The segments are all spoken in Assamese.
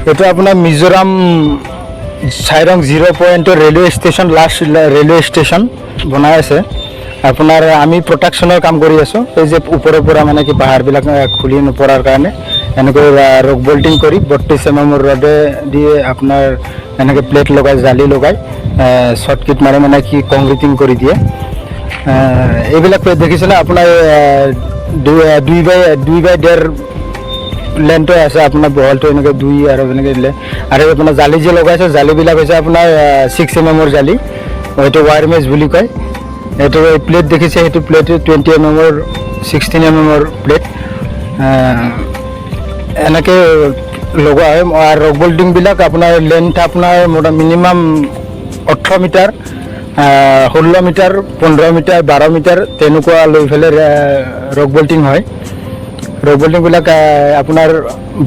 এটা আপোনাৰ মিজোৰাম চাইৰং 0 পইণ্টৰ railway station, last railway station বনাই আছে। আপোনাৰ আমি প্ৰটেকশ্যনৰ কাম কৰি আছোঁ। এই যে ওপৰৰ পৰা মানে কি পাহাৰবিলাক খুলি নপৰাৰ কাৰণে এনেকৈ ৰক বল্টিং কৰি 32 mm ৰডে দিয়ে আপোনাৰ এনেকৈ প্লেট লগাই জালি লগাই শ্বৰ্টকিট মাৰি মানে কি কংক্ৰিটিং কৰি দিয়ে। এইবিলাক দেখিছেনে আপোনাৰ 2x1.5 লেন্থৰ আছে আপোনাৰ, বহলটো এনেকৈ 2 আৰু এনেকৈ দিলে। আৰু আপোনাৰ জালি যে লগাইছে জালিবিলাক হৈছে আপোনাৰ 6 mm জালি, এইটো ৱায়াৰ মেজ বুলি কয়। এইটো প্লেট দেখিছে, সেইটো প্লেট 20 mm 16 mm প্লেট এনেকৈ লগোৱা হয়। আৰু ৰক বল্টিংবিলাক আপোনাৰ লেন্থ আপোনাৰ minimum 18 metre, 16 metre, 15 metre, 12 metre তেনেকুৱা লৈ পেলাই ৰক বল্টিং হয়। ৰক বল্টিংবিলাক আপোনাৰ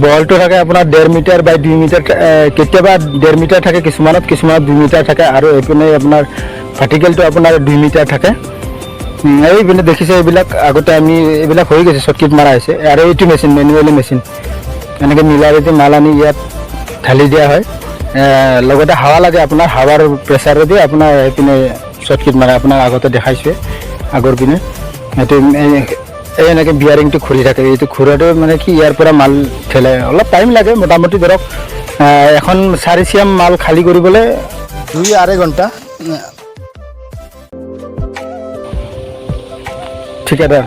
বহলটো থাকে আপোনাৰ 1.5 মিটাৰ বাই 2 মিটাৰ, কেতিয়াবা 1.5 মিটাৰ থাকে কিছুমানত 2 মিটাৰ থাকে। আৰু এইপিনে আপোনাৰ ভাৰ্টিকেলটো আপোনাৰ 2 মিটাৰ থাকে। এইপিনে দেখিছে এইবিলাক আগতে আমি এইবিলাক হৈ গৈছে, শ্বৰ্টকিট মাৰা হৈছে। আৰু এইটো মেচিন মেনুৱেলি মেচিন, এনেকৈ মিলাৰেদি মাল আনি ইয়াত ঢালি দিয়া হয়। লগতে হাৱা লাগে আপোনাৰ, হাৱাৰ প্ৰেছাৰেদি আপোনাৰ এইপিনে শ্বৰ্টকিট মাৰা আপোনাৰ আগতে দেখাইছে আগৰ পিনে। এইটো এই এনেকৈ বিয়াৰিংটো ঘূৰি থাকে, এইটো ঘূৰাটো মানে কি ইয়াৰ পৰা মাল ঠেলে, অলপ টাইম লাগে মোটামুটি ধৰক এখন 4 CM মাল খালী কৰিবলৈ 2-2.5 ঘণ্টা। ঠিকাদাৰ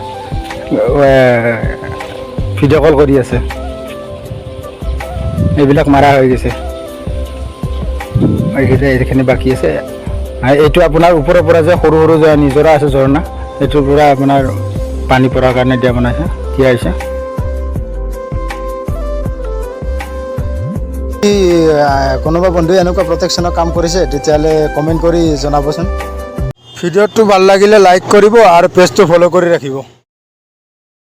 ভিডিঅ' কল কৰি আছে, এইবিলাক মাৰা হৈ গৈছে, এইখিনি বাকী আছে। এইটো আপোনাৰ ওপৰৰ পৰা যে সৰু সৰু যে নিজৰা আছে ঝৰ্ণা, এইটোৰ পৰা আপোনাৰ পানী পৰাৰ কাৰণে দিয়া বনাইছে, দিয়া হৈছে। কোনোবা বন্ধুৱে এনেকুৱা প্ৰটেকশ্যনৰ কাম কৰিছে তেতিয়াহ'লে কমেণ্ট কৰি জনাবচোন। ভিডিঅ'টো ভাল লাগিলে লাইক কৰিব আৰু পেজটো ফ'ল' কৰি ৰাখিব।